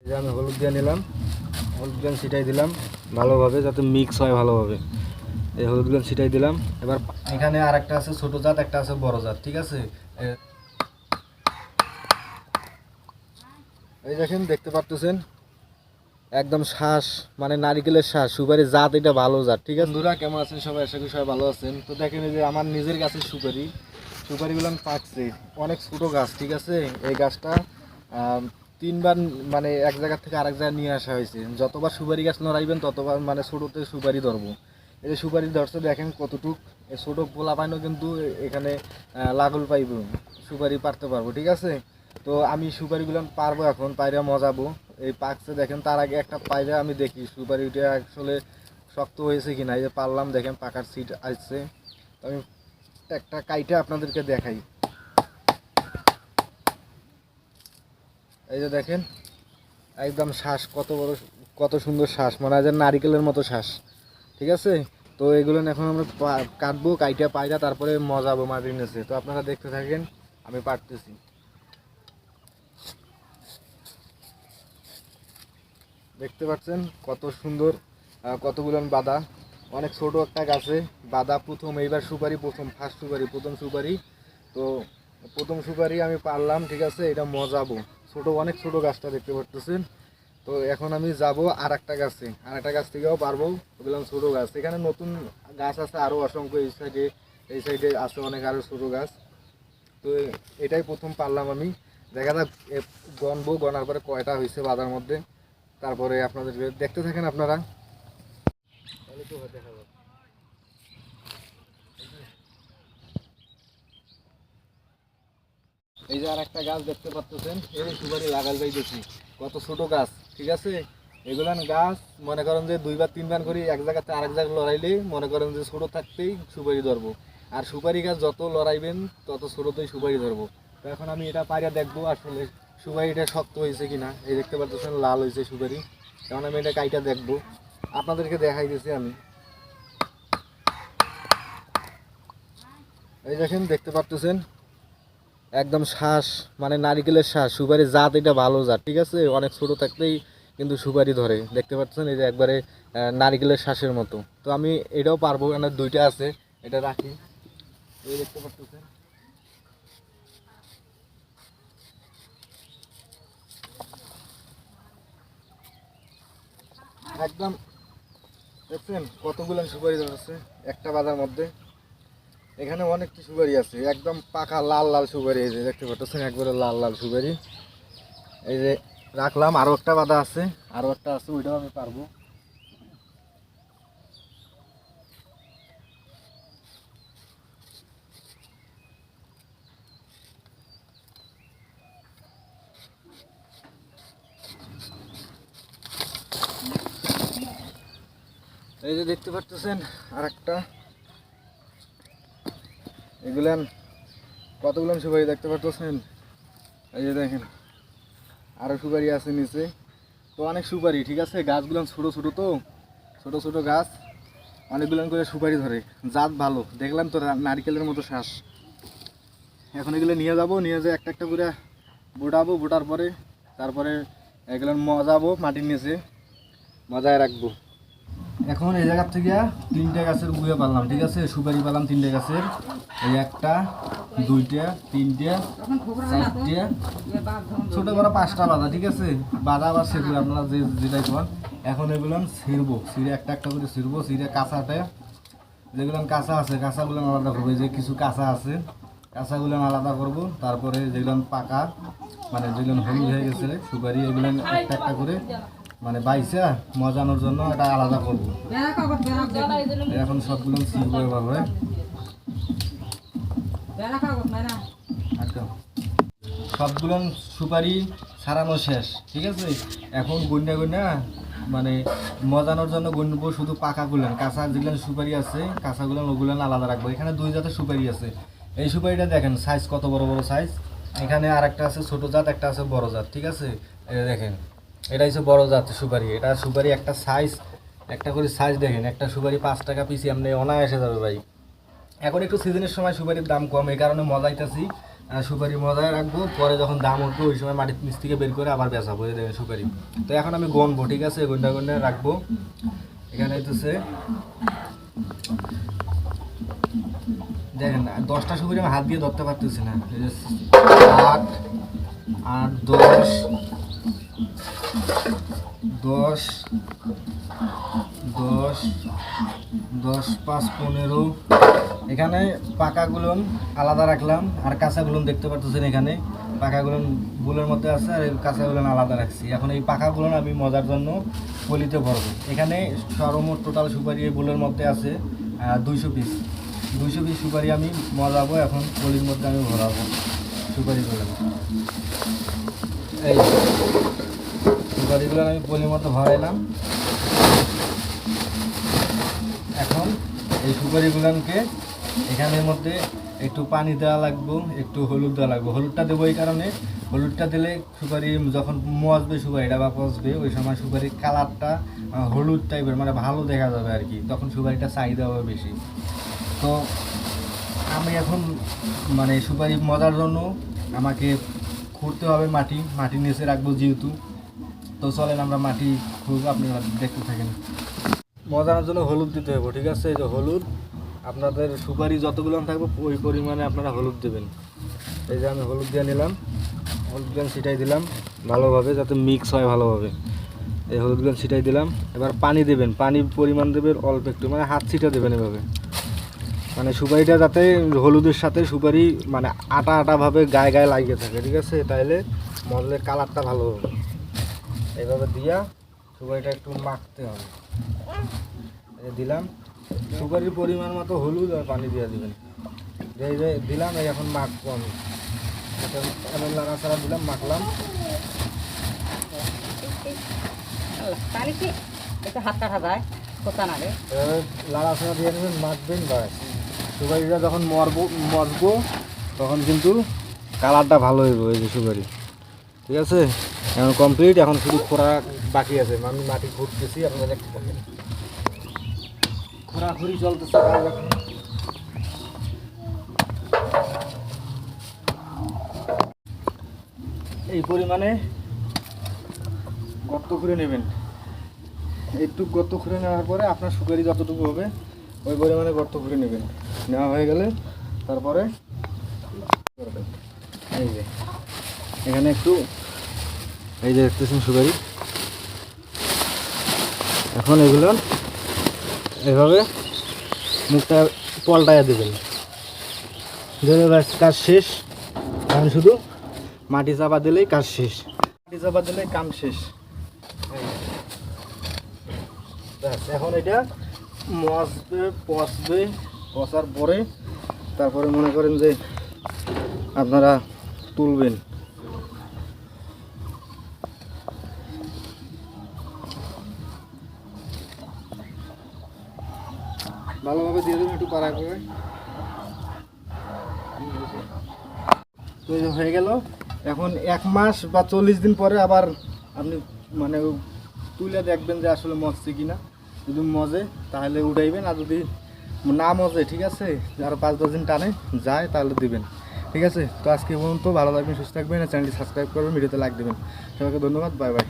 যে আমি হলুদ দিয়ে নিলাম, হলুদ দিয়ে ছিটাই দিলাম ভালোভাবে যাতে মিক্স হয় ভালোভাবে। এই হলুদ দিয়ে ছিটাই দিলাম। এবার এখানে আর একটা আছে ছোটো জাত, একটা আছে বড় জাত, ঠিক আছে। এই দেখেন, দেখতে পারতেছেন একদম শ্বাস মানে নারিকেলের শ্বাস, সুপারির জাত এটা ভালো জাত, ঠিক আছে। বন্ধুরা কেমন আছেন সবাই? আশা করি সবাই ভালো আছেন। তো দেখেন এই যে আমার নিজের গাছের সুপারিগুলো পাকছে, অনেক ছোটো গাছ, ঠিক আছে। এই গাছটা 3বার মানে এক জায়গা থেকে আরেক জায়গায় নিয়ে আসা হয়েছে। যতবার সুপারি গাছ নড়াইবেন ততবার মানে ছোটোতে সুপারি ধরবো। এই যে সুপারি ধরছে দেখেন কতটুক, এই ছোটো পোলা পাইনও কিন্তু এখানে লাগল পাইব, সুপারি পারতে পারবো, ঠিক আছে। তো আমি সুপারিগুলো পারবো, এখন পায়রা মজাবো। এই পাকছে দেখেন, তার আগে একটা পায়রা আমি দেখি সুপারিটা আসলে শক্ত হয়েছে কিনা। এই যে পারলাম, দেখেন পাকার সিট আসছে। আমি একটা কাইটা আপনাদেরকে দেখাই। এই যে দেখেন একদম শ্বাস কত বড়, কত সুন্দর শ্বাস, মানে যে নারিকেলের মতো শ্বাস, ঠিক আছে। তো এগুলো এখন আমরা কাটবো, কাইটা পায়রা তারপরে মজাবো মাটির নিচে। তো আপনারা দেখতে থাকেন, আমি পারতেছি। দেখতে পাচ্ছেন কত সুন্দর কতগুলো বাদা, অনেক ছোট একটা গাছে বাদা প্রথম, এইবার সুপারি প্রথম, ফার্স্ট সুপারি, প্রথম সুপারি। তো প্রথম সুপারি আমি পারলাম, ঠিক আছে। এটা মজাবো, ছোট অনেক ছোট গাছটা দেখতে পাচ্ছেন। তো এখন আমি যাব আর একটা গাছে, আর একটা গাছ থেকেও পারবো। ওগুলো ছোট গাছ, এখানে নতুন গাছ আছে আরও অসংখ্য, এই সাইডে আছে অনেক আরও ছোট গাছ। তো এটাই প্রথম পারলাম আমি। দেখা যাক গণবো, গনার পরে কয়টা হয়েছে বাদার মধ্যে, তারপরে আপনাদেরকে দেখতে থাকেন আপনারা। এই যে আর একটা গাছ দেখতে পাচ্ছেন, এই সুপারি লাগাল যাইতেছি, কত ছোট গাছ, ঠিক আছে। এগুলান গাছ মনে করেন যে 2বার 3বার করে এক জায়গাতে আরেক জায়গায় লড়াইলে মনে করেন যে ছোট থাকতেই সুপারি ধরবো। আর সুপারি গাছ যত লড়াইবেন তত ছোটতেই সুপারি ধরবো। তো এখন আমি এটা পাইরা দেখবো আসলে সুপারিটা শক্ত হয়েছে কিনা। এই দেখতে পাচ্ছেন লাল হয়েছে সুপারি, কারণ আমি এটা কাইটা দেখবো, আপনাদেরকে দেখাই দিয়েছি আমি। এই দেখেন, দেখতে পাচ্ছেন একদম শ্বাস মানে নারিকেলের শ্বাস, সুপারির জাত এটা ভালো জাত, ঠিক আছে। অনেক ছোট থাকতেই কিন্তু সুপারি ধরে, দেখতে পাচ্ছেন এই যে একবারে নারিকেলের শ্বাসের মতো। তো আমি এটাও পারবো, এখানে 2টা আছে, এটা রাখি। এই দেখতে পাচ্ছেন একদম, দেখছেন কতগুলো সুপারি ধরেছে একটা বাজার মধ্যে। এখানে অনেক সুপারি আছে, একদম পাকা লাল লাল সুপারি, এই যে দেখতে পাচ্ছেন একবারে লাল লাল সুপারি। এই যে রাখলাম, আরও একটা বাধা আছে, আরও একটা আছে, ওইটাও আমি পারবো। এই যে দেখতে পাচ্ছেন আর একটা, এগুলান কতগুলান সুপারি দেখতে পাচ্ছেন। এই যে দেখেন আরও সুপারি আছে নিচে। তো অনেক সুপারি, ঠিক আছে। গাছগুলো ছোটো ছোটো, তো ছোটো ছোটো গাছ, অনেকগুলো করে সুপারি ধরে, জাত ভালো। দেখলাম তো নারকেলের মতো শ্বাস। এখন এগুলো নিয়ে যাব, নিয়ে যেয়ে একটা একটা করে বোটাবো, বোটার পরে তারপরে এগুলো মজাবো মাটির নিচে, মজায় রাখবো। এখন এই জায়গার থেকে 3টে গাছের গুঁড়ে পারলাম, ঠিক আছে। সুপারি পারলাম 3টে গাছের, এই 1টা 2টা 3টে 4টে, ছোটো বড় 5টা বাধা, ঠিক আছে। বাধা আবার সেগুলো আপনারা যেটাই করেন। এখন এগুলো ছিঁড়বো, ছিঁড়ে একটা একটা করে ছিঁড়বো, ছিঁড়ে কাঁচাতে যেগুলো কাঁচা আছে কাঁচাগুলো আলাদা করবো। যে কিছু কাঁচা আছে কাঁচাগুলো আলাদা করবো, তারপরে যেগুলো পাকা মানে যেগুলো হলুদ হয়ে গেছে সুপারি, এগুলো একটা একটা করে মানে বাইসা মজানোর জন্য এটা আলাদা করবো। এখন সবগুলো ছিঁড়বো এভাবে। সবগুলো সুপারি ছাড়ানো শেষ, ঠিক আছে। এখন গুন্ডা গুন্ডা মানে মজানোর জন্য গুনবো শুধু পাকাগুলো, কাঁচা যেগুলো সুপারি আছে কাঁচাগুলো ওগুলো আলাদা রাখবো। এখানে 2 জাতের সুপারি আছে। এই সুপারিটা দেখেন সাইজ কত বড় বড় সাইজ। এখানে আর একটা আছে ছোটো জাত, একটা আছে বড় জাত, ঠিক আছে। এটা দেখেন, এটা হচ্ছে বড় জাত সুপারি। এটা সুপারি একটা সাইজ, একটা করে সাইজ দেখেন, একটা সুপারি 5 টাকা পিসি আপনি অনায়াসে যাবে ভাই। এখন একটু সিজনের সময় সুপারির দাম কম, এই কারণে মজাইতেছি। সুপারি মজায় রাখবো, পরে যখন দাম উঠবে ওই সময় মাটির নিচ থেকে বের করে আবার বেচাবো। এই দেখেন সুপারি। তো এখন আমি গনবো, ঠিক আছে, গন্ডা গন্ডা রাখবো। এখানে হইতেছে দেখেন 10টা সুপারি আমি হাত দিয়ে ধরতে পারতেছি না। 8 8 10 10 10 10 5 15। এখানে পাকাগুলো আলাদা রাখলাম, আর কাঁচাগুলো দেখতে পাচ্ছেন এখানে পাকাগুলো বুলের মধ্যে আছে, আর কাঁচাগুলো আলাদা রাখছি। এখন এই পাকাগুলো আমি মজার জন্য পলিতে ভরবো। এখানে সর্বমোট টোটাল সুপারি এই বুলের মধ্যে আছে 200 পিস। 200 পিস সুপারি আমি মজাবো, এখন পলির মধ্যে আমি ভরাবো সুপারিগুলো। এই সুপারিগুলো আমি পলির মধ্যে ভরাইলাম। এখন এই সুপারিগুলোকে এখানের মধ্যে একটু পানি দেওয়া লাগবে, একটু হলুদ দেওয়া লাগবে। হলুদটা দেবো এই কারণে, হলুদটা দিলে সুপারি যখন মজবে সুপারিটা বা পচবে ওই সময় সুপারির কালারটা হলুদ টাইপের মানে ভালো দেখা যাবে আর কি, তখন সুপারিটা চাহিদা হবে বেশি। তো আমি এখন মানে সুপারি মজার জন্য আমাকে খুঁড়তে হবে মাটির নিচে রাখবো যেহেতু। তো চলেন আমরা মাটি খুঁড়বো, আপনারা দেখতে থাকেন। মজার জন্য হলুদ দিতে হবে, ঠিক আছে। এই যে হলুদ, আপনাদের সুপারি যতগুলো থাকবে ওই পরিমাণে আপনারা হলুদ দেবেন। এই যে আমি হলুদ দিয়ে নিলাম, হলুদগুলো ছিটাই দিলাম ভালোভাবে যাতে মিক্স হয় ভালোভাবে। এই হলুদগুলো ছিটাই দিলাম। এবার পানি দেবেন, পানির পরিমাণ দেবেন অল্প একটু, মানে হাত ছিটা দেবেন এভাবে, মানে সুপারিটা যাতে হলুদের সাথে সুপারি মানে আটা আটাভাবে গায়ে গায়ে লাগিয়ে থাকে, ঠিক আছে, তাইলে মজলের কালারটা ভালো হবে। এইভাবে দিয়া সুপারিটা একটু মাখতে হবে। এই দিলাম সুপারির পরিমাণ মতো হলুদ আর পানি দিয়ে দিবেন। এই যে দিলাম, এই এখন মাখবো আমি। এমন নাড়াচাড়া দিলাম, মাখলাম। হাত কাটা যায় কোথা না রে, নাড়াচাড়া দিয়ে নেবেন, মাখবেন, ব্যাস। সুপারিটা যখন মজবো তখন কিন্তু কালারটা ভালো হইব। এই যে সুপারি, ঠিক আছে, এখন কমপ্লিট। এখন শুধু খোঁড়া বাকি আছে, আমি মাটি খুঁড়তেছি, আপনারা দেখতে পাবেন। খোঁড়াখুড়ি চলতেছে কাজ এখন। এই পরিমাণে গর্ত খুঁড়ে নেবেন। একটু গর্ত খুঁড়ে নেওয়ার পরে আপনার সুপারি যতটুকু হবে ওই পরিমাণে গর্ত খুঁড়ে নেবেন। নেওয়া হয়ে গেলে তারপরে করবেন। এই যে এখানে একটু, এই যে দেখতেছেন সুপারি। এখন এগুলো এভাবে মুখটা পল্টাইয়া দেবেন, ধরে ব্যাস কাজ শেষ। এখন শুধু মাটি চাপা দিলেই কাজ শেষ, মাটি চাপা দিলেই কাম শেষ। ব্যাস এখন এটা মজবে, পচবে, পচার পরে তারপরে মনে করেন যে আপনারা তুলবেন। ভালোভাবে দিয়ে দেবেন একটু পাড়া করে। তো হয়ে গেল। এখন 1 মাস বা 40 দিন পরে আবার আপনি মানে তুলে দেখবেন যে আসলে মজছে কিনা। যদি মজে তাহলে উঠাইবেন, আর যদি না মজে, ঠিক আছে, আরও 5-10 দিন টানে যায় তাহলে দিবেন, ঠিক আছে। তো আজকে পর্যন্ত, ভালো থাকবেন, সুস্থ থাকবেন, চ্যানেলটি সাবস্ক্রাইব করবেন, ভিডিওতে লাইক দেবেন। সবাইকে ধন্যবাদ, বাই বাই।